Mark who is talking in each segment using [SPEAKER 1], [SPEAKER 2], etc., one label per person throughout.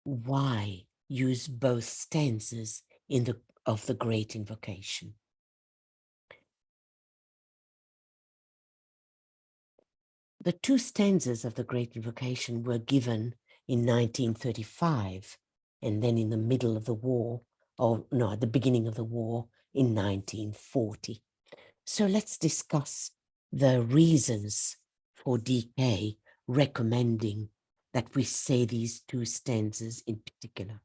[SPEAKER 1] why use both stanzas of the Great Invocation? The two stanzas of the Great Invocation were given in 1935, and then in the middle of the war, or no, at the beginning of the war in 1940. So let's discuss the reasons for DK recommending that we say these two stanzas in particular.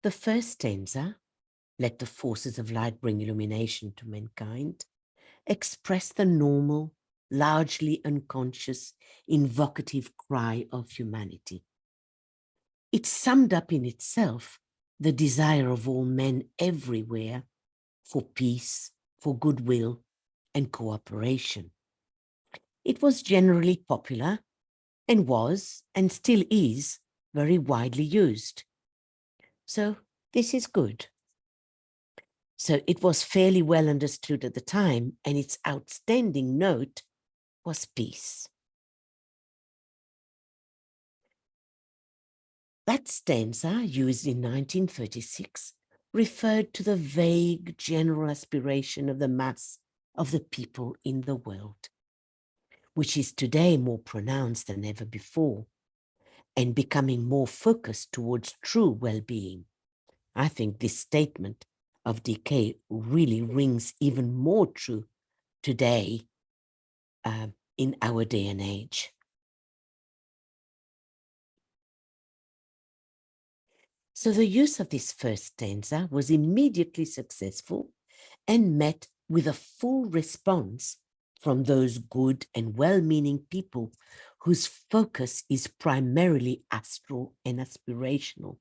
[SPEAKER 1] The first stanza, "Let the forces of light bring illumination to mankind," express the normal, largely unconscious, invocative cry of humanity. It summed up in itself the desire of all men everywhere for peace, for goodwill, and cooperation. It was generally popular and was, and still is, very widely used. So this is good. So it was fairly well understood at the time, and its outstanding note was peace. That stanza, used in 1936, referred to the vague general aspiration of the mass of the people in the world, which is today more pronounced than ever before and becoming more focused towards true well-being. I think this statement of DK really rings even more true today in our day and age. So the use of this first stanza was immediately successful and met with a full response from those good and well-meaning people whose focus is primarily astral and aspirational,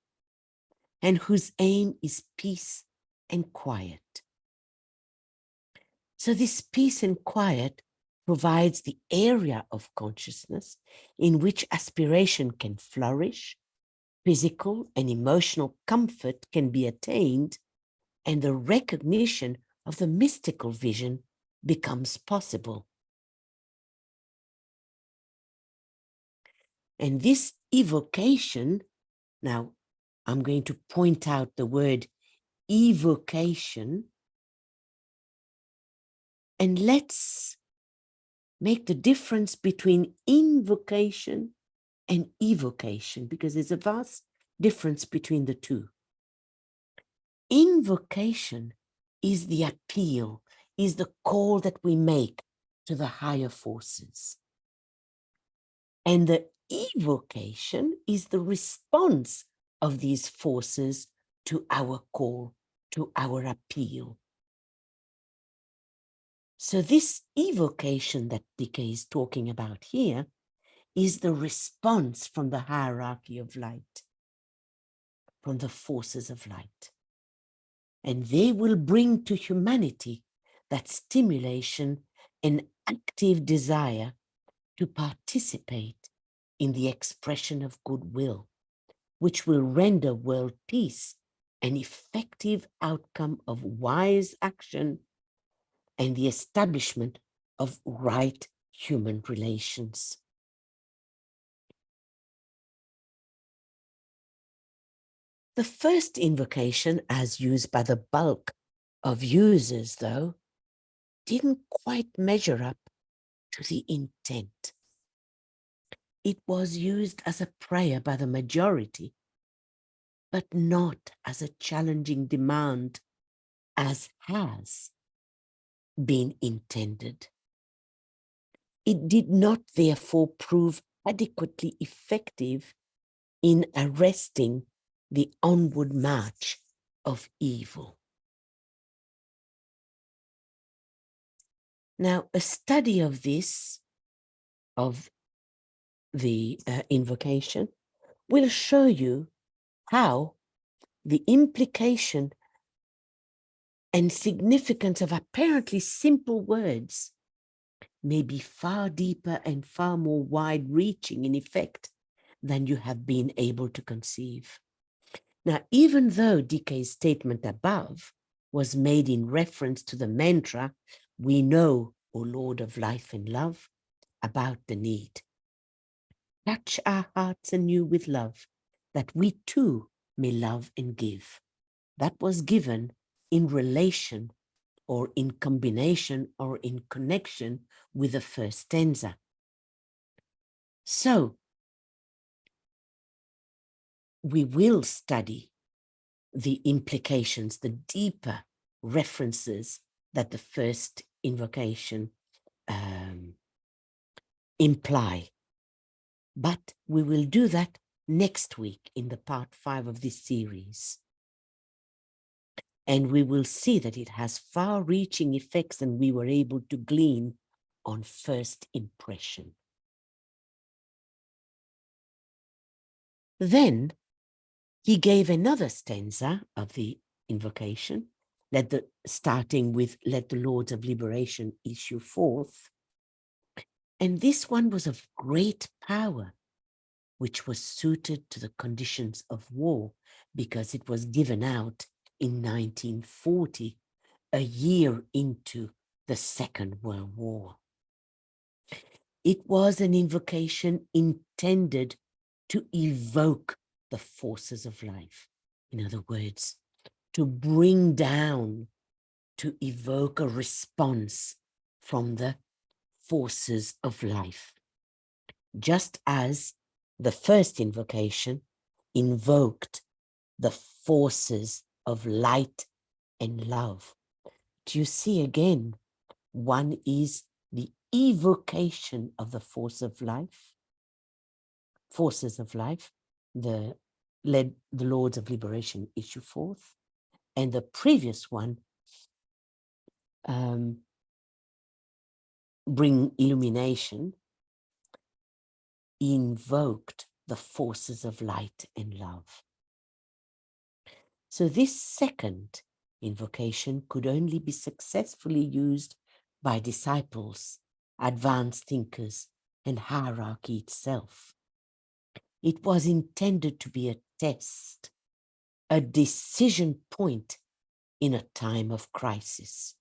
[SPEAKER 1] and whose aim is peace and quiet. So this peace and quiet provides the area of consciousness in which aspiration can flourish, physical and emotional comfort can be attained, and the recognition of the mystical vision becomes possible. And this evocation, now I'm going to point out the word evocation, and let's make the difference between invocation and evocation, because there's a vast difference between the two. Invocation is the appeal, is the call that we make to the higher forces. And the evocation is the response of these forces to our call, to our appeal. So this evocation that DK is talking about here is the response from the hierarchy of light, from the forces of light. And they will bring to humanity that stimulation and active desire to participate in the expression of goodwill, which will render world peace an effective outcome of wise action and the establishment of right human relations. The first invocation, as used by the bulk of users, though, didn't quite measure up to the intent. It was used as a prayer by the majority, but not as a challenging demand, as has been intended. It did not therefore prove adequately effective in arresting the onward march of evil. Now, a study of this, of the invocation, will show you how the implication and significance of apparently simple words may be far deeper and far more wide-reaching in effect than you have been able to conceive. Now, even though DK's statement above was made in reference to the mantra, "We know, O Lord of life and love," about the need, touch our hearts anew with love, that we too may love and give. That was given in relation or in combination or in connection with the first stanza. So we will study the implications, the deeper references that the first invocation imply. But we will do that next week in the part 5 of this series. And we will see that it has far-reaching effects than we were able to glean on first impression. Then he gave another stanza of the invocation, starting with "Let the Lords of Liberation issue forth." And this one was of great power, which was suited to the conditions of war, because it was given out in 1940, a year into the Second World War. It was an invocation intended to evoke the forces of life. In other words, to bring down, to evoke a response from the forces of life. Just as the first invocation invoked the forces of light and love. Do you see again? One is the evocation of the forces of life, the Lords of Liberation issue forth, and the previous one, bring illumination, invoked the forces of light and love. So this second invocation could only be successfully used by disciples, advanced thinkers, and hierarchy itself. It was intended to be a test, a decision point in a time of crisis.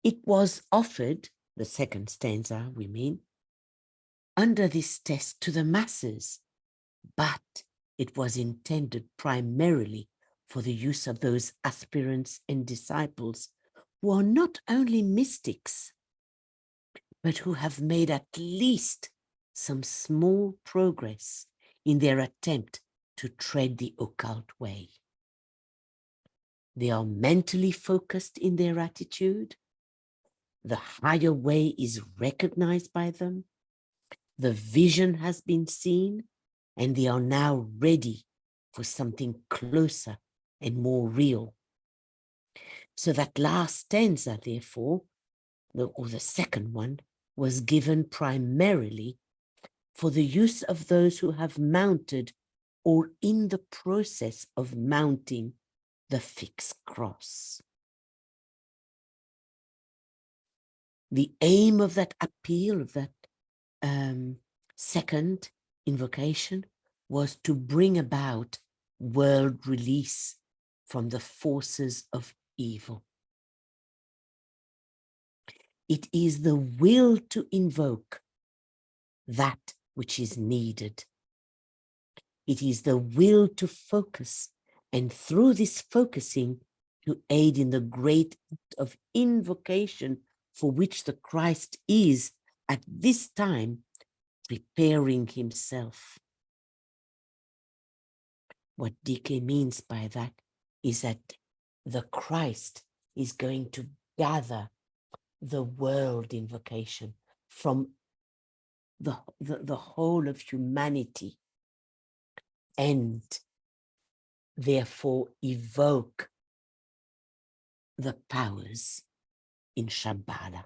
[SPEAKER 1] It was offered, the second stanza we mean, under this test to the masses, but it was intended primarily for the use of those aspirants and disciples who are not only mystics, but who have made at least some small progress in their attempt to tread the occult way. They are mentally focused in their attitude. The higher way is recognized by them. The vision has been seen, and they are now ready for something closer and more real. So that last stanza, therefore, or the second one, was given primarily for the use of those who have mounted or in the process of mounting the fixed cross. The aim of that appeal, of that second invocation, was to bring about world release from the forces of evil. It is the will to invoke that which is needed. It is the will to focus, and through this focusing, to aid in the great act of invocation for which the Christ is at this time preparing himself. What DK means by that is that the Christ is going to gather the world invocation from the whole of humanity, and therefore evoke the powers in Shambhala.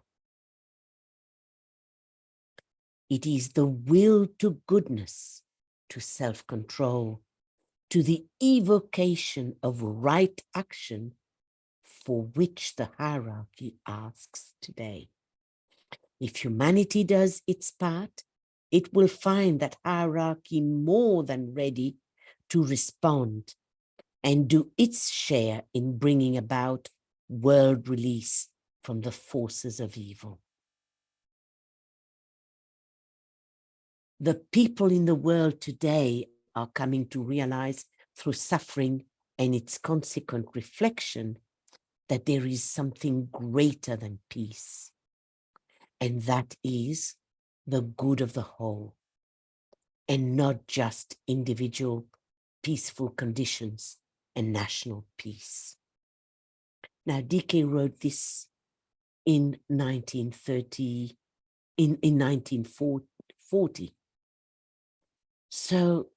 [SPEAKER 1] It is the will to goodness, to self-control, to the evocation of right action for which the hierarchy asks today. If humanity does its part, it will find that hierarchy more than ready to respond and do its share in bringing about world release from the forces of evil. The people in the world today are coming to realize through suffering and its consequent reflection that there is something greater than peace, and that is the good of the whole, and not just individual peaceful conditions and national peace. Now, DK wrote this in 1930, in 1940. So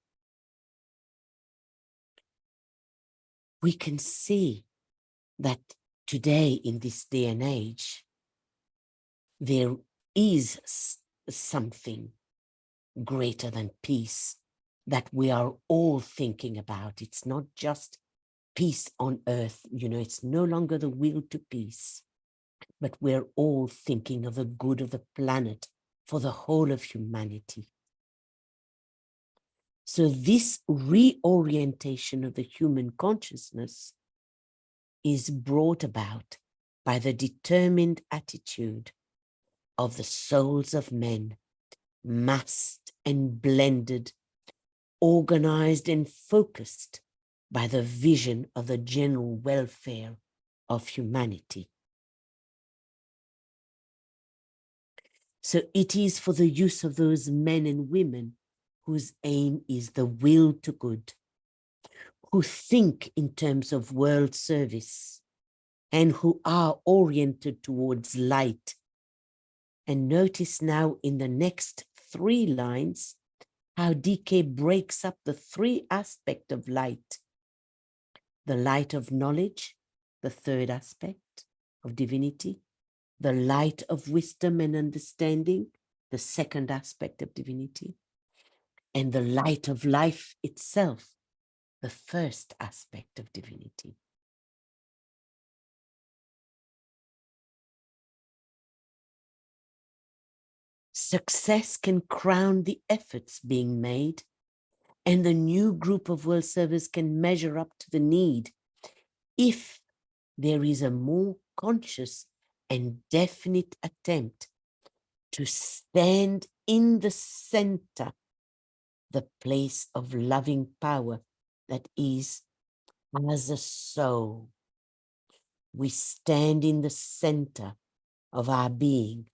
[SPEAKER 1] we can see that today, in this day and age, there is something greater than peace that we are all thinking about. It's not just peace on earth, it's no longer the will to peace, but we're all thinking of the good of the planet for the whole of humanity. So this reorientation of the human consciousness is brought about by the determined attitude of the souls of men, massed and blended, organized and focused by the vision of the general welfare of humanity. So it is for the use of those men and women whose aim is the will to good, who think in terms of world service, and who are oriented towards light. And notice now in the next 3 lines how DK breaks up the 3 aspects of light. The light of knowledge, the 3rd aspect of divinity, the light of wisdom and understanding, the 2nd aspect of divinity, and the light of life itself, the 1st aspect of divinity. Success can crown the efforts being made, and the new group of world servers can measure up to the need if there is a more conscious and definite attempt to stand in the center, the place of loving power that is as a soul. We stand in the center of our being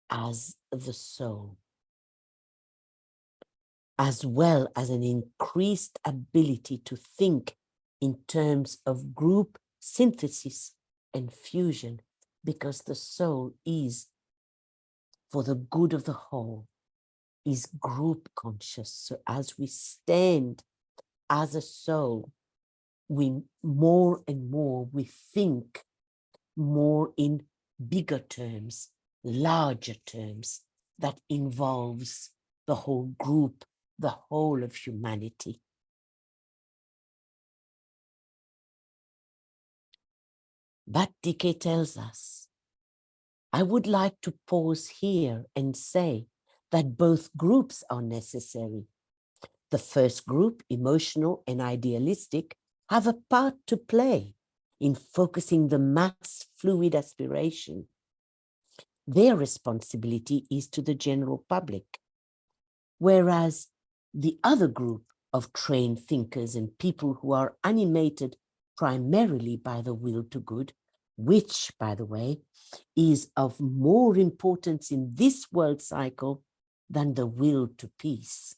[SPEAKER 1] as the soul, as well as an increased ability to think in terms of group synthesis and fusion, because the soul is, for the good of the whole, is group conscious. So as we stand as a soul, we more and more, we think more in bigger terms, larger terms, that involves the whole group, the whole of humanity. But DK tells us, I would like to pause here and say that both groups are necessary. The first group, emotional and idealistic, have a part to play in focusing the mass fluid aspiration. Their responsibility is to the general public, whereas the other group of trained thinkers and people who are animated primarily by the will to good, which, by the way, is of more importance in this world cycle than the will to peace.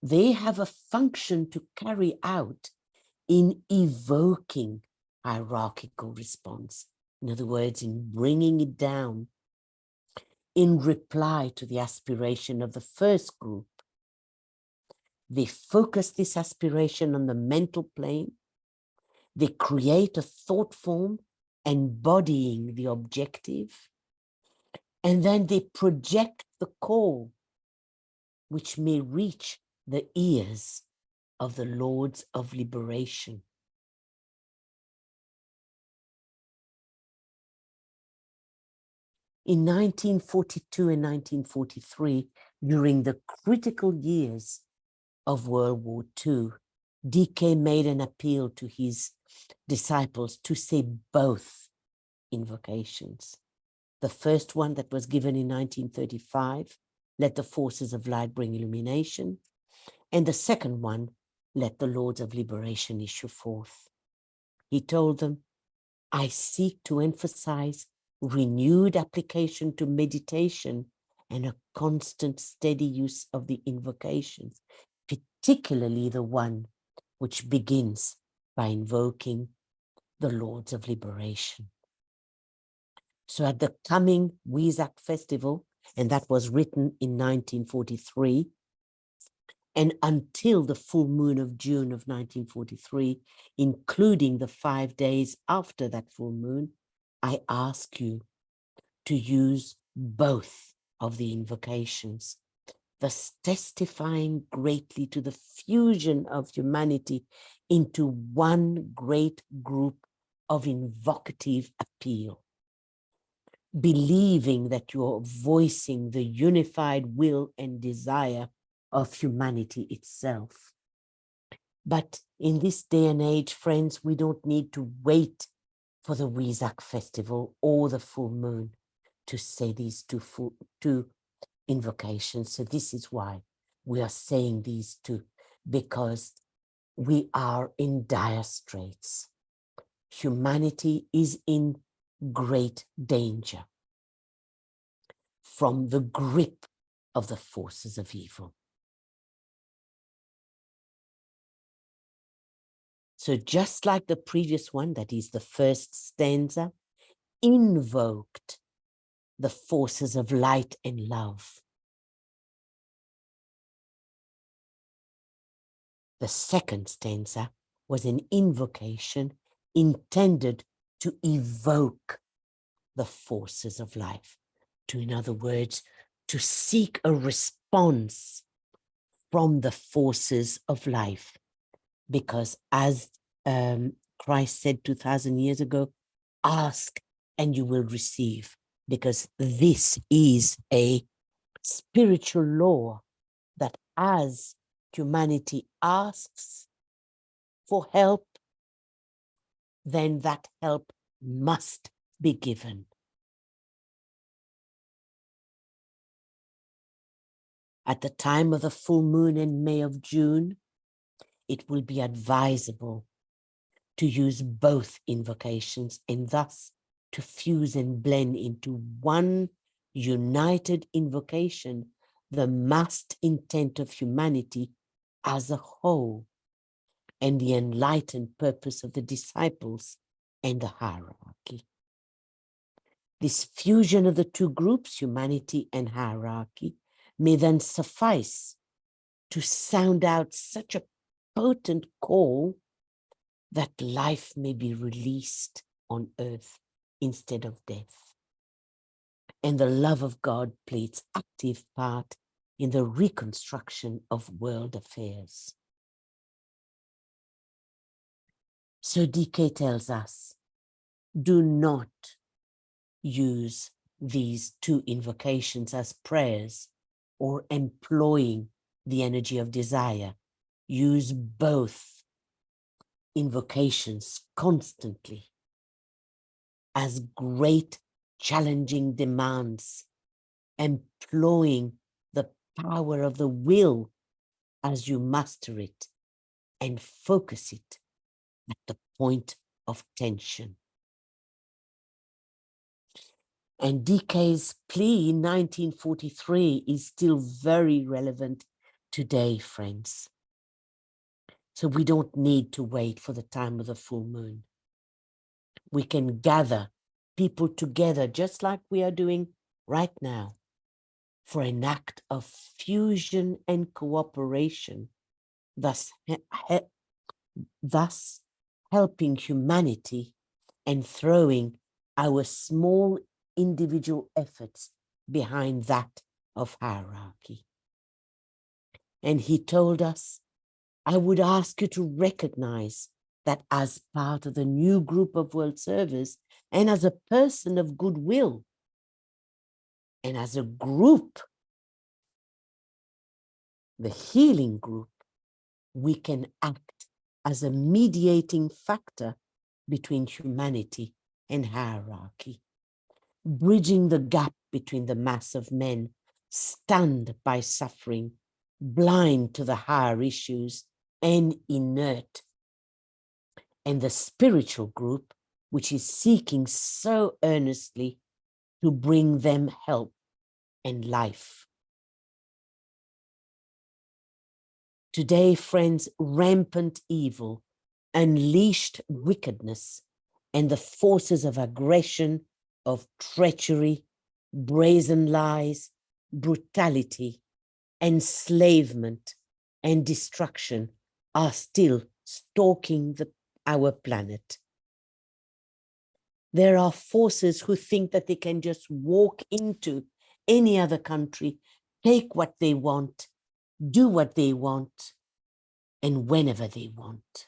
[SPEAKER 1] They have a function to carry out in evoking hierarchical response. In other words, in bringing it down in reply to the aspiration of the first group. They focus this aspiration on the mental plane. They create a thought form embodying the objective. And then they project the call, which may reach the ears of the Lords of Liberation. In 1942 and 1943, during the critical years of World War II, DK made an appeal to his disciples to say both invocations. The first one that was given in 1935, let the forces of light bring illumination. And the second one, let the Lords of Liberation issue forth. He told them, I seek to emphasize renewed application to meditation and a constant, steady use of the invocations, particularly the one which begins by invoking the Lords of Liberation. So at the coming Wesak Festival, and that was written in 1943, and until the full moon of June of 1943, including the 5 days after that full moon, I ask you to use both of the invocations, thus testifying greatly to the fusion of humanity into one great group of invocative appeal, believing that you're voicing the unified will and desire of humanity itself. But in this day and age, friends, we don't need to wait for the Wesak Festival or the full moon to say these two invocations. So this is why we are saying these two, because we are in dire straits. Humanity is in great danger from the grip of the forces of evil. So just like the previous one, that is the first stanza, invoked the forces of light and love. The second stanza was an invocation intended to evoke the forces of life, to, in other words, to seek a response from the forces of life. Because as Christ said 2,000 years ago, ask and you will receive, because this is a spiritual law that as humanity asks for help, then that help must be given. At the time of the full moon in May of June, it will be advisable to use both invocations and thus to fuse and blend into one united invocation the massed intent of humanity as a whole and the enlightened purpose of the disciples and the hierarchy. This fusion of the two groups, humanity and hierarchy, may then suffice to sound out such a potent call that life may be released on earth instead of death. And the love of God play its active part in the reconstruction of world affairs. So DK tells us, do not use these two invocations as prayers or employing the energy of desire. Use both invocations constantly as great challenging demands, employing the power of the will as you master it and focus it at the point of tension. And DK's plea in 1943 is still very relevant today, friends. So we don't need to wait for the time of the full moon. We can gather people together just like we are doing right now for an act of fusion and cooperation, thus helping humanity and throwing our small individual efforts behind that of hierarchy. And he told us, I would ask you to recognize that as part of the new group of world servers and as a person of goodwill and as a group, the healing group, we can act as a mediating factor between humanity and hierarchy, bridging the gap between the mass of men stunned by suffering, blind to the higher issues, and inert. And the spiritual group, which is seeking so earnestly to bring them help and life. Today, friends, rampant evil, unleashed wickedness, and the forces of aggression, of treachery, brazen lies, brutality, enslavement, and destruction are still stalking our planet. There are forces who think that they can just walk into any other country, take what they want, do what they want, and whenever they want.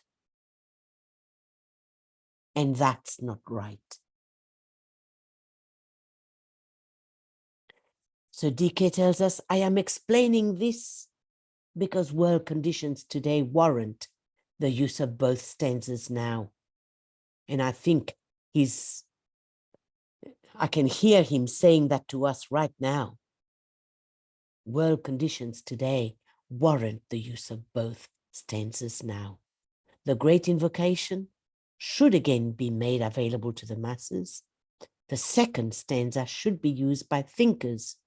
[SPEAKER 1] And that's not right. So DK tells us, I am explaining this because world conditions today warrant the use of both stanzas now. And I think I can hear him saying that to us right now. World conditions today warrant the use of both stanzas now. The Great Invocation should again be made available to the masses. The second stanza should be used by thinkers,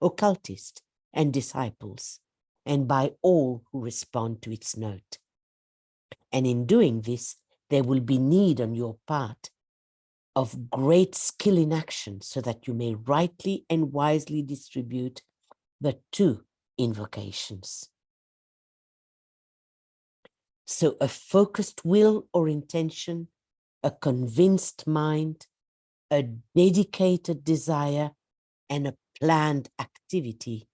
[SPEAKER 1] occultists, and disciples, and by all who respond to its note. And in doing this, there will be need on your part of great skill in action so that you may rightly and wisely distribute the two invocations. So a focused will or intention, a convinced mind, a dedicated desire, and a planned activity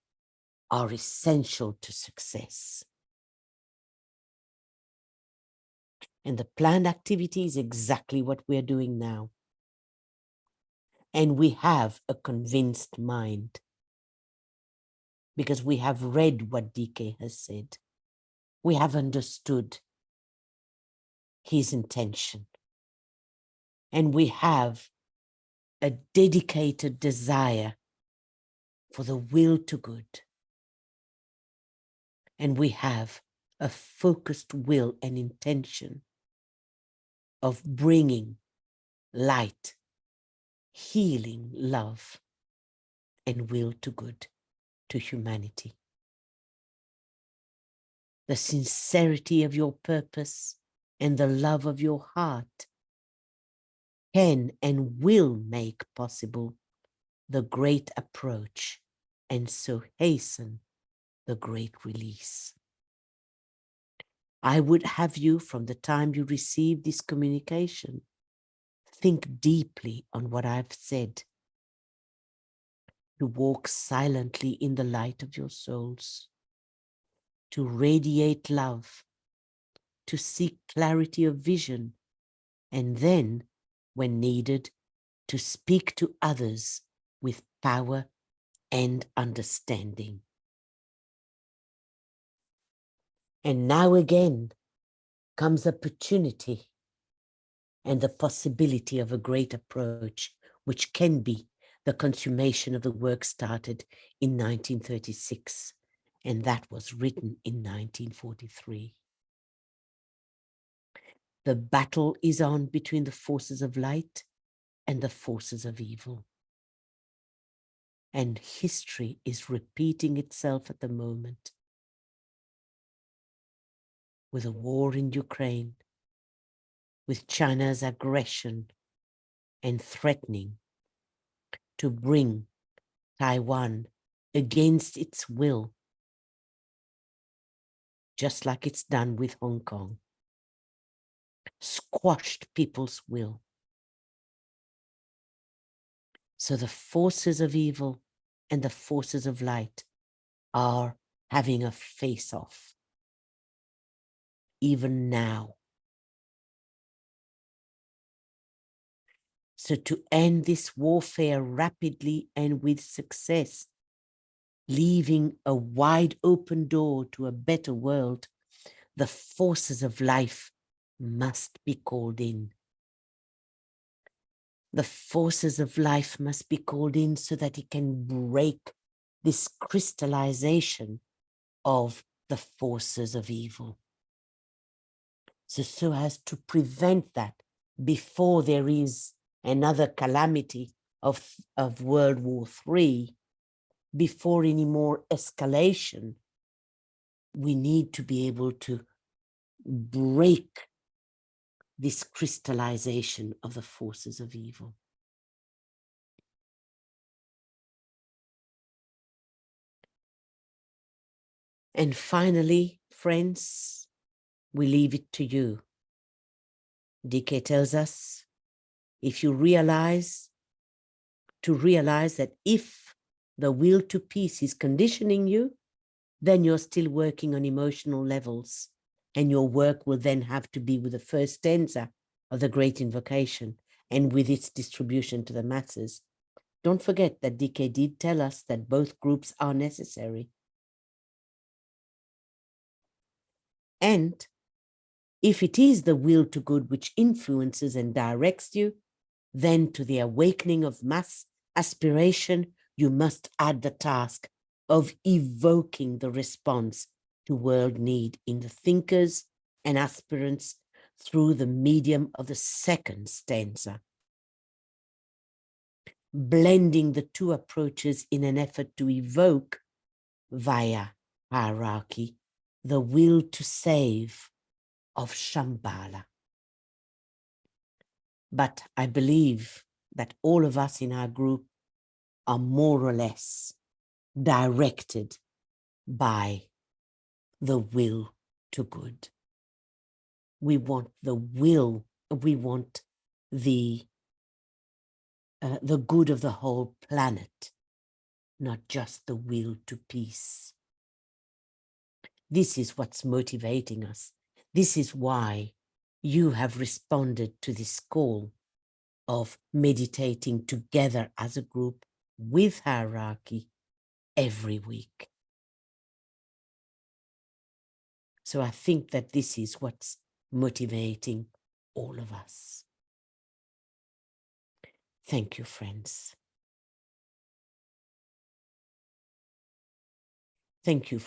[SPEAKER 1] are essential to success. And the planned activity is exactly what we're doing now. And we have a convinced mind because we have read what DK has said. We have understood his intention. And we have a dedicated desire for the will to good. And we have a focused will and intention of bringing light, healing, love, and will to good to humanity. The sincerity of your purpose and the love of your heart can and will make possible the great approach and so hasten the great release. I would have you, from the time you receive this communication, think deeply on what I've said, to walk silently in the light of your souls, to radiate love, to seek clarity of vision, and then, when needed, to speak to others with power and understanding. And now again comes opportunity and the possibility of a great approach, which can be the consummation of the work started in 1936, and that was written in 1943. The battle is on between the forces of light and the forces of evil. And history is repeating itself at the moment with a war in Ukraine, with China's aggression and threatening to bring Taiwan against its will, just like it's done with Hong Kong, squashed people's will. So the forces of evil and the forces of light are having a face-off, even now. So to end this warfare rapidly and with success, leaving a wide open door to a better world, the forces of life must be called in. The forces of life must be called in so that it can break this crystallization of the forces of evil. So as to prevent that before there is another calamity of World War III, before any more escalation, we need to be able to break this crystallization of the forces of evil. And finally, friends, we leave it to you. DK tells us, if you realize that if the will to peace is conditioning you, then you're still working on emotional levels, and your work will then have to be with the first stanza of the Great Invocation and with its distribution to the masses. Don't forget that DK did tell us that both groups are necessary. And if it is the will to good which influences and directs you, then to the awakening of mass aspiration, you must add the task of evoking the response to world need in the thinkers and aspirants through the medium of the second stanza, blending the two approaches in an effort to evoke, via hierarchy, the will to save of Shambhala. But I believe that all of us in our group are more or less directed by the will to good. We want the will, we want the good of the whole planet, not just the will to peace. This is what's motivating us. This is why you have responded to this call of meditating together as a group with hierarchy every week. So I think that this is what's motivating all of us. Thank you, friends. Thank you.